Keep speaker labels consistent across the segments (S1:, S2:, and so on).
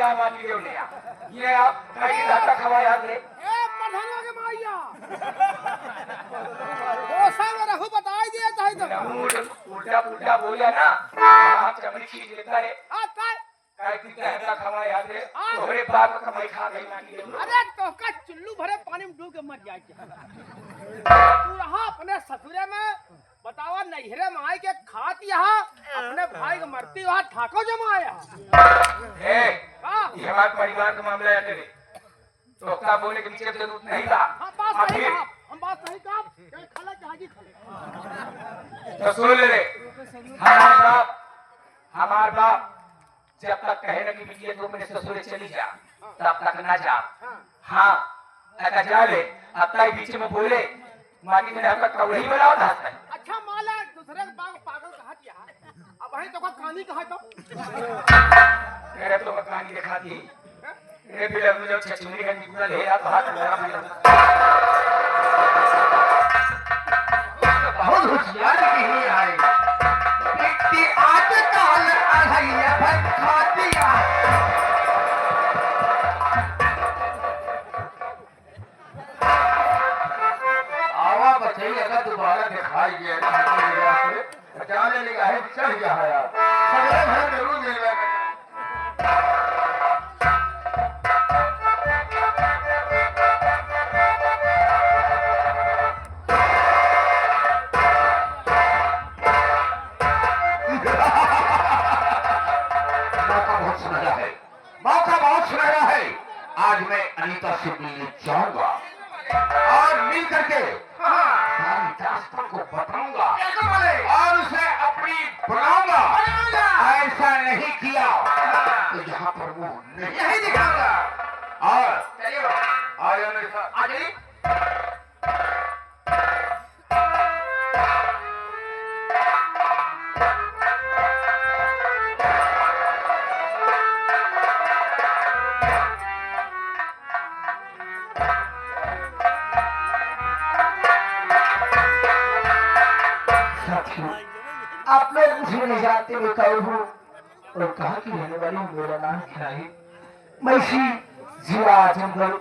S1: या माटी देव ले ये आप कहीं दाता खवा याद रे
S2: ए प्रधानवा के माइया ओ साल रहू बताई दिया चाहे तो
S1: उल्टा पुल्टा बोलिया ना आप चमड़ी खींच लेता है
S2: हां
S1: काय की कहता खवा याद रे तोरे बाप का कमाई खा गई माटी देव
S2: अरे तो का चुल्लू भरे पानी में डूब के मर जाए तू रहा अपने ससुरे में बतावा नैहरे में आई के खात यहाँ अपने भाई के मरती वहाँ ठाको जमाया
S1: ए ये हमारे परिवार का मामला है तेरे तो क्या बोलने के पीछे जरूरत नहीं था
S2: हम बात नहीं कहा खाला जहाजी खाले
S1: तो सुन ले हमार बाप जब तक कहे ना कि बिटिया तू मेरे ससुरे चली जा तब तक ना जा हाँ ऐसा जा ले अब तक बीच में बोले माटी में हमका कवड़ी बनाओ था
S2: अच्छा माला दूसरे के बाग पागल कहा दिया अब वहीं तो कहानी कहा तो
S1: मेरे तो कहानी दिखा दी मेरे भी लग मुझे छचुनी का निकला ले आ तो हाथ लगा भी
S3: बहुत होशियार की ही आई व्यक्ति आज काल अहैया भर खातिया आवा बचई अगर दोबारा दिखाई गया तो जाने लगा है चढ़ गया है यार सगले भर जरूर मिलवा आज मैं अनीता से मिलने जाऊंगा और मिल करके सारी दास्तां को बताऊंगा और उसे अपनी बनाऊंगा ऐसा नहीं किया तो यहाँ पर वो नहीं दिखाऊंगा और चलिए आइए मेरे साथ आ जाइए आप लोग मुझे नहीं जानते मैं कौन हूँ और कहाँ की रहने वाली मेरा नाम क्या है। मैं इसी जिला आजमगढ़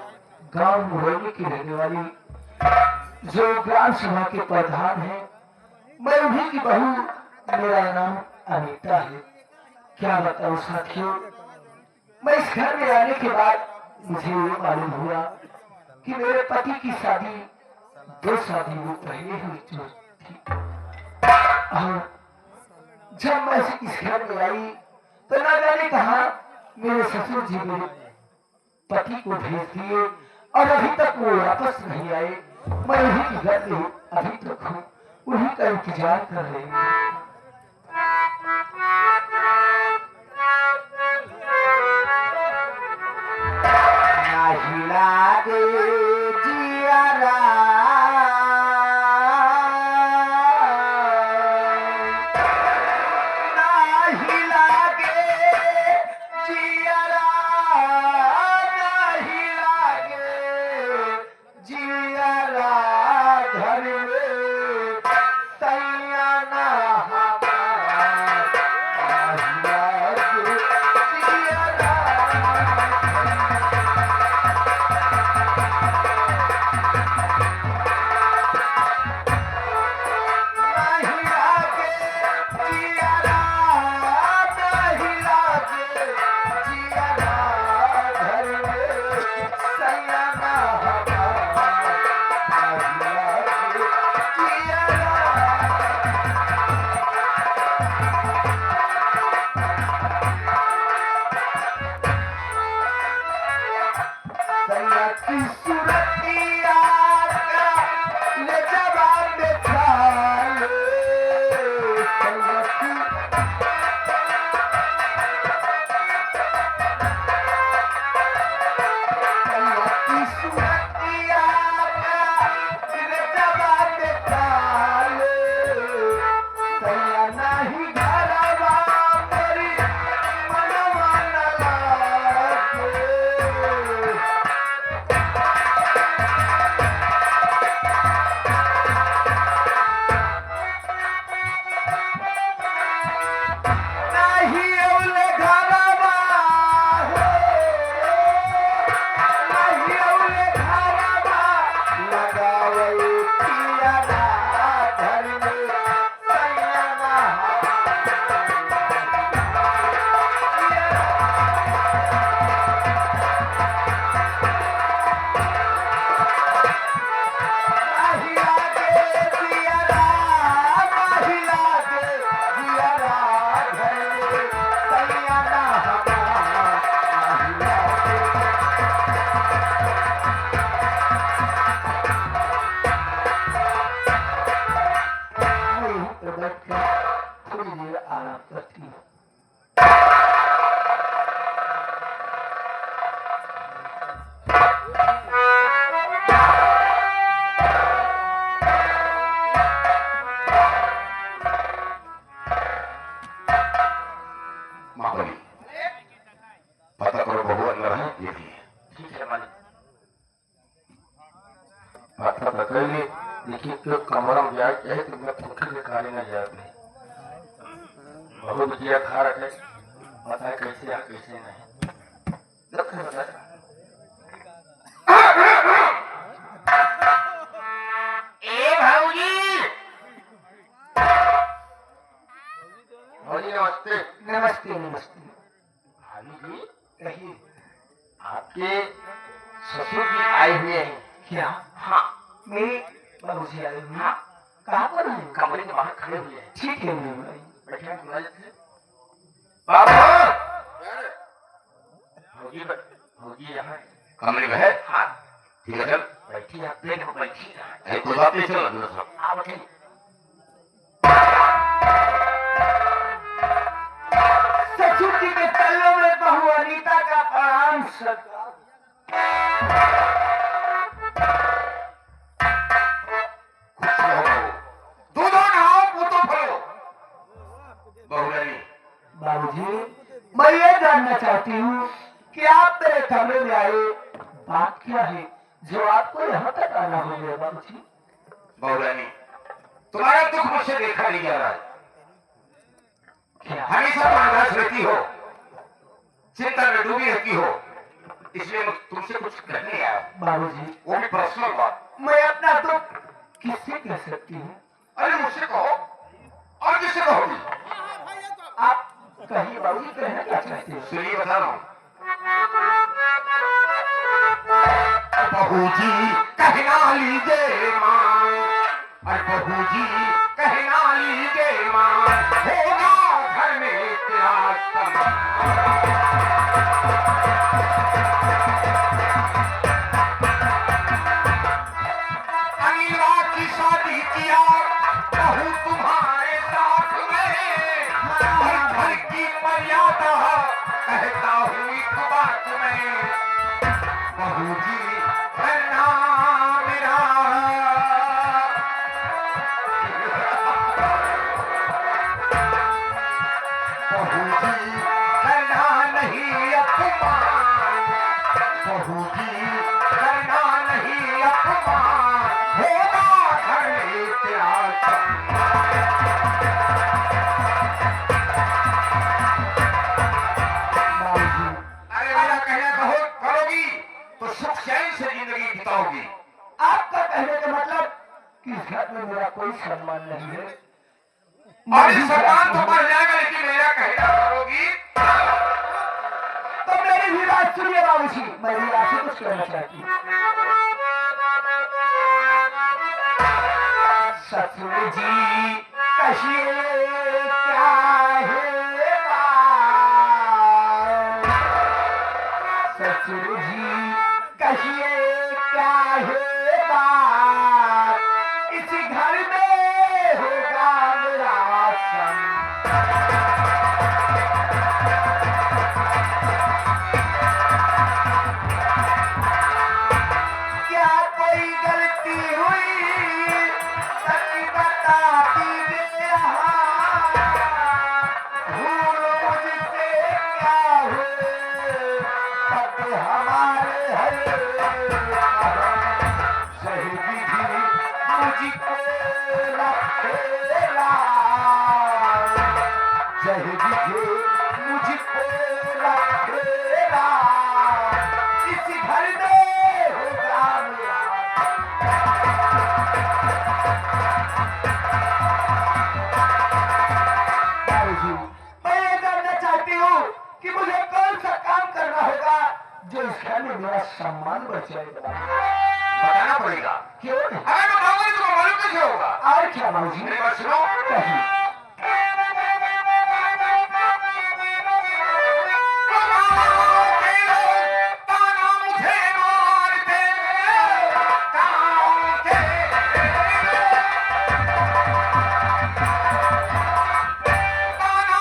S3: गांव मुरैनी की रहने वाली जो ग्राम सभा के प्रधान है मैं उन्हीं की बहू मेरा नाम अनीता है। क्या बताऊं साथियों मैं इस घर में आने के बाद मुझे ये मालूम हुआ कि मेरे पति की शादी 2 शादी पहले हुई जो थी और जब मैं इस घर में आई तो ना जाने कहा मेरे ससुर जी मेरे पति को भेज दिए और अभी तक वो वापस नहीं आए। मैं उन्हीं के घर में अभी तक हूँ उन्हीं का इंतजार कर रही हूँ। प्रणाम करती हूँ।
S4: महाबली पता करो बहू अंदर है ये भी है।
S1: ठीक है मालिक।
S4: पता तो करिए देखिए क्यों कमरा में जाए चाहे तो मैं भूखे के खाने न जाए नहीं बहुत जिया खा रखे पता है कैसे आ कैसे नहीं
S1: देखो बता ए भाऊजी
S4: भाजी नमस्ते।
S3: नमस्ते नमस्ते।
S4: भाभी जी
S3: कहिए
S4: आपके ससुर जी आए हुए हैं
S3: क्या?
S1: हाँ
S3: मेरे बाबूजी आए हुए हैं।
S1: हाँ
S3: कहाँ पर है?
S1: कमरे के बाहर खड़े हुए हैं।
S3: ठीक है मेरे भाई।
S1: बैठे हैं बुला लेते हैं। बाबू भौजी यहाँ है।
S4: कमरे में है
S1: हाँ
S4: ठीक है चल
S1: बैठी है प्लेट में बैठी है।
S4: अरे कोई बात नहीं चल अंदर सब
S1: आप बैठे
S3: ससुर जी के तल्लों में बहू अनीता का प्रणाम सरकार।
S4: खुश रहो बहू दूधो नहाओ पूतो फलो बहू रानी
S3: बाबूजी मैं ये जानना चाहती हूँ कि आप मेरे कमरे में आए बात क्या है जो आपको यहाँ तक आना हो गया बाबूजी?
S4: बहू रानी तुम्हारा दुख मुझसे देखा नहीं जा रहा है
S3: क्या?
S4: हमेशा तुम उदास रहती हो चिंता में डूबी रहती हो इसलिए मैं तुमसे कुछ कहने आया हूं।
S3: बाबूजी
S4: वो भी पर्सनल बात
S3: मैं अपना दुख किससे कह सकती हूँ?
S4: अरे मुझसे कहो और किससे कहोगी
S3: आप कहिए बाबूजी कहना क्या चाहते हैं?
S4: सुनिए बता रहा हूं बहू जी कहना लीजिए मां अरे बहू जी कहना लीजिए मां होगा घर में तेरा समान। अनिला की शादी किया बहू तुम्हारे साथ में हर घर की मर्यादा कहता हूँ एक बात में बहू जी करना मेरा बहू जी करना नहीं अपमान बहू जी करना नहीं अपमान होगा घर में तेरा सम्मान।
S3: बाबूजी
S4: अरे मेरा कहना करोगी तो सुख चैन से जिंदगी बिताओगी।
S3: आपका कहने का मतलब कि इस घर में मेरा कोई सम्मान नहीं है।
S4: और इस सम्मान तो बढ़ जाएगा लेकिन मेरा कहना करोगी
S3: तो मेरी भी बात सुनिए बाबूजी, मैं भी आपसे कुछ कहना चाहती हूँ। ससुर जी कहिए क्या है बात? ससुर जी कहिए क्या है बात? इस घर में होगा मेरा सम्मान। क्या कोई गलती हुई सच बता दीजिए यहाँ। भूल मुझसे क्या हुए सब हमारे हरे सही विधि मुझको रखेला सही विधि मुझको रखेला इस घर में होगा मेरा। बाबूजी मैं ये जानना चाहती हूँ कि मुझे कौन सा काम करना होगा जो इस घर में मेरा सम्मान बचाएगा।
S4: बताना पड़ेगा।
S3: क्यों?
S4: अगर मैं बताऊंगा तो मालूम कैसे होगा।
S3: और क्या बाबूजी?
S4: मेरी बात सुनो
S3: कहिए।
S4: ताना मुझे मारते गाँव के ताना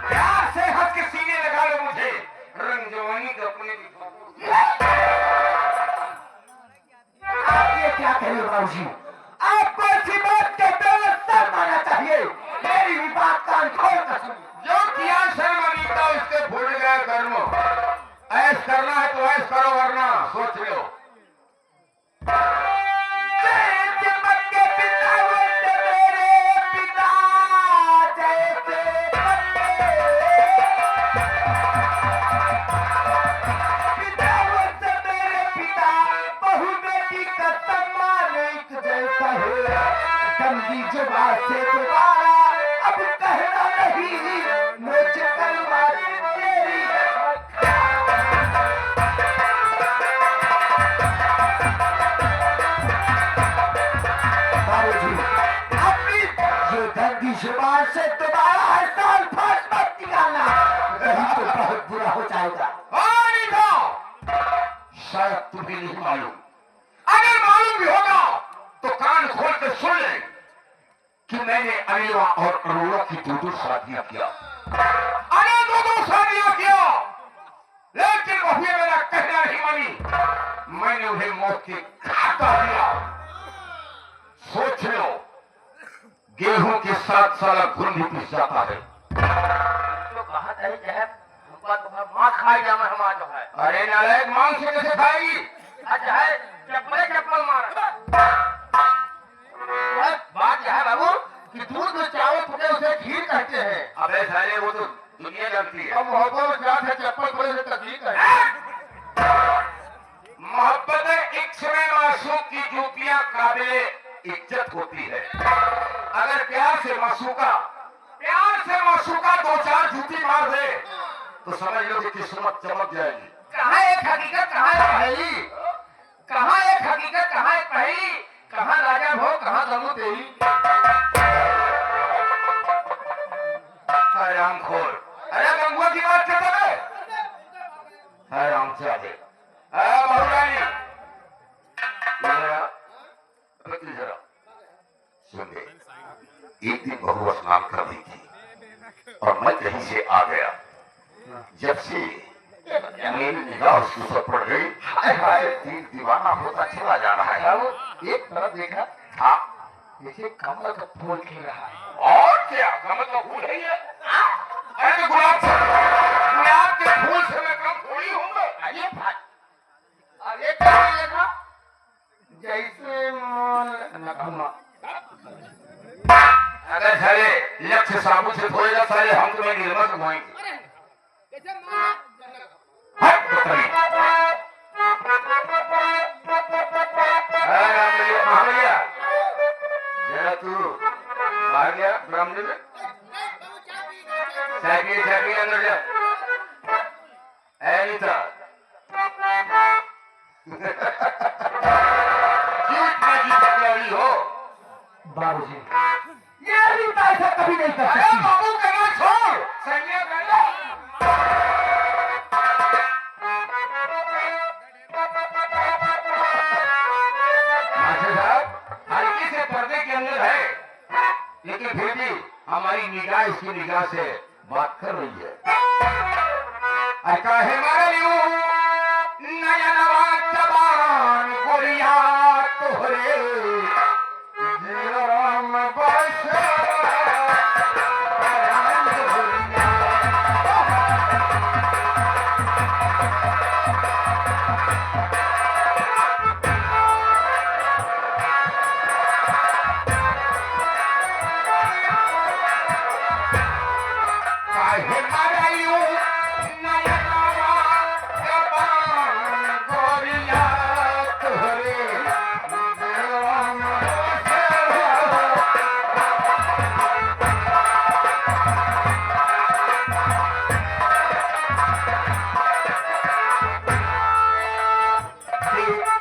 S4: प्यार से हंस के सीने लगा लो मुझे, रंग जवानी के अपने
S3: आप ये क्या कह रहे हो बाबूजी? आपको ऐसी बात कहते हुए शर्माना चाहिए। मेरी भी बात कान खोल कर सुनिए।
S4: जो किया शर्मनीता उसके भूल गए कर्म। ऐश करना है तो ऐश करो, वरना सोच लो।
S3: जुबान से दोबारा अब कहना नहीं, मुझे कलमा तेरी बाबूजी, अपनी ये गंदी जुबान से दोबारा हर साल फांस मत निकालना, नहीं तो बहुत बुरा हो जाएगा।
S4: नहीं था, शायद तुम्हें नहीं मालूम। अगर मालूम भी होगा तो कान खोल के सुन ले कि मैंने अनिवा और अरोड़ा की दो शादियां किया। अरे दो शादियां किया, लेकिन वह मेरा कहना नहीं मानी। मैंने उन्हें मौत के घाट उतार दिया। सोच लो, गेहूं के साथ साला घुन भी पिस जाता है।
S1: तो कहा था कि है मां खाई जाना हमारा जो है।
S4: अरे नालायक, मांग से कैसे खाएगी?
S1: अच्छा है चप्पल मारा। बात यह है बाबू कि दूध में चावल फुटे उसे खीर कहते हैं।
S4: अबे साले, वो तो दुनिया जानती है।
S1: अब मोहब्बत में क्या है, चप्पल थोड़े से तकलीफ है।
S4: मोहब्बत इश्क में मासूम की जूतियां काबिले इज्जत होती है। अगर प्यार से मासूका दो चार जूती मार दे तो समझ लो कि किस्मत चमक जाएगी।
S1: कहाँ एक हकीकत, कहाँ एक पहेली, कहाँ एक हकीकत, कहाँ एक पहेली, कहाँ राजा भो, कहाँ दमू तेरी।
S4: राम खोर, अरे गंगुआ की बात करता है। राम चाहे बहुरानी, जरा सुन ले। एक दिन बहू स्नान कर रही थी और मैं कहीं से आ गया। जब से मेरी निगाह उसके ऊपर पड़ गई, हाय हाय, दिल दीवाना होता चला जा रहा है।
S3: एक तरफ देखा,
S4: हाँ,
S3: जैसे कमल का फूल खिल रहा है।
S4: और क्या, कमल का फूल है ये? अरे गुलाब के फूल से मैं कम थोड़ी हूँ।
S1: अरे भाई, अरे क्या देखा जैसे
S4: अगर साले लक्ष्य साबुन से धोएगा, साले हम तुम्हें निर्मल धोएंगे।
S2: कैसे मारा?
S4: हट बदतमीज। महामैया, जरा तू बाहर गया ब्राह्मण में चाय पिए अंदर जा। ऐसा क्यों इतना जी पकड़ी हो?
S3: बाबूजी, ये रीता ऐसा कभी नहीं कर
S4: अरे
S3: सकती।
S4: बाबू करना छोड़, संज्ञा कर ले। मास्टर साहब, हल्की से पर्दे के अंदर है, लेकिन फिर भी हमारी निगाह इसकी निगाह से बात कर रही है। काहे मारियो नयनवा जबान गोरिया तोहरे जीवन बसे काहे मारियो नयनवा जबान गोरिया तोहरे जीवन बसे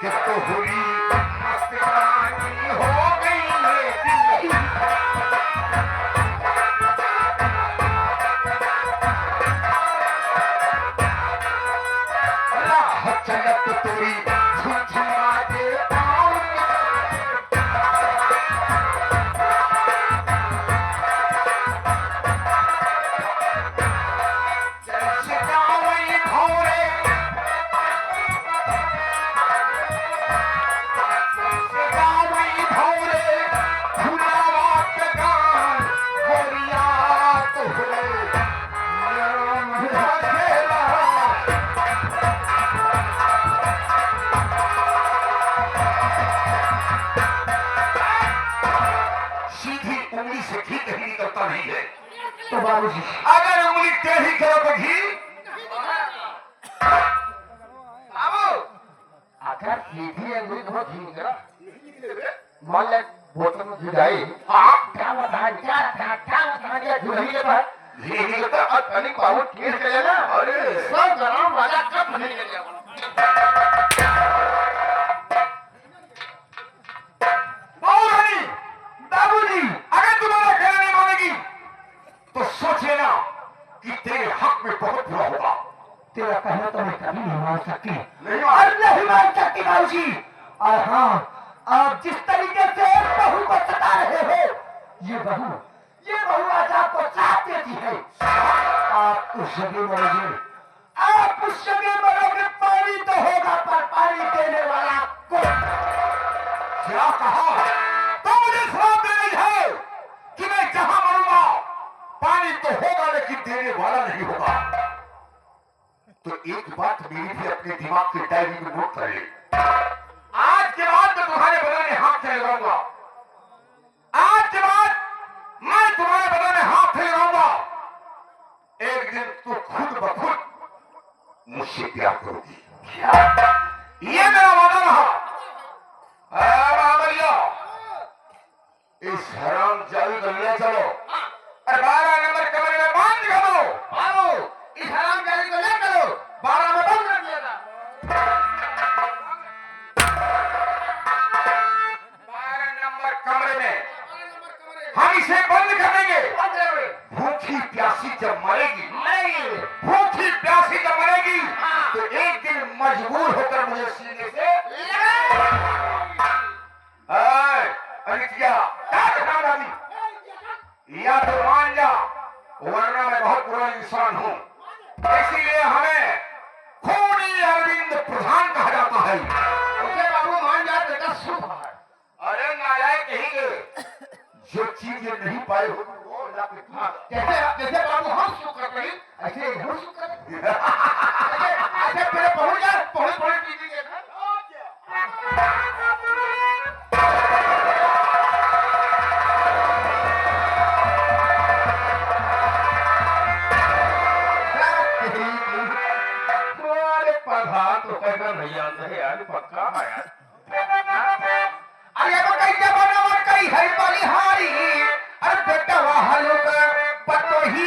S4: के तो हुई मस्तानी हो गई ये दिल। सीधी उंगली से घी नहीं निकलता नहीं है।
S3: तो बाबूजी
S4: अगर उंगली टेढ़ी करो तो घी,
S1: बाबू
S3: अगर सीधी उंगली बहुत घी निकला मान ले बोतल में घी डाली
S4: हाँ
S3: क्या बता दिया झुली के पास
S4: घी नहीं निकलता। और तनिक बाबू टेढ़ कर लेना। अरे
S3: 100 ग्राम वाला कप नहीं निकल जाएगा।
S4: बाबूजी अगर तुम्हारा कहना नहीं मानेगी तो सोच लेना कि तेरे हक में बहुत बुरा होगा।
S3: तेरा कहना तो मैं कभी नहीं मान सकती।
S4: नहीं
S3: और नहीं मान सकती बाबूजी। और हाँ, आप जिस तरीके से बहू को सता रहे हो, ये बहू आज आपको साथ देती है। आप उस जगह मरोगे, आप उस जगह मरोगे। पानी तो होगा पर पानी देने वाला कौन?
S4: क्या कहा? तो मुझे श्राप दे रही है कि मैं जहां मरूंगा पानी तो होगा लेकिन देने वाला नहीं होगा। तो एक बात मेरी भी अपने दिमाग की डायरी में नोट कर ले। आज के बाद मैं तुम्हारे बदन में हाथ नहीं लगाऊंगा। आज के बाद मैं तुम्हारे बदन में हाथ नहीं लगाऊंगा। एक दिन तू खुद ब खुद मुझसे प्यार करोगी। ये मेरा वादा रहा। भैया इस हराम जादू को ले चलो और 12 नंबर कमरे में बांध दो।
S3: बाबू, इस हराम जाली को ले चलो, 12 में बंद कर दिया था।
S4: 12 नंबर कमरे में हम इसे बंद कर देंगे। भूखी प्यासी जब मरेगी, भूखी प्यासी जब मरेगी तो एक दिन मजबूर होकर मुझे सीने से अनित्या या तो मान जा वरना मैं बहुत बुरा इंसान हूँ। इसीलिए हमें खूनी अरविंद प्रधान कहा जाता है।
S3: उसे बाबू मान जा, बेटा शुभ है।
S4: अरे नालायक कहेंगे जो चीजें नहीं पाए हो वो अल्लाह के पास।
S3: जैसे बाबू हम सुख करते हैं, ऐसे हम सुख करते हैं। ऐसे फिर पहुंच जा, पहुंच कीजिए।
S4: तुम्हारे प्रधान तो कहकर नहीं आता है यार, पक्का है यार।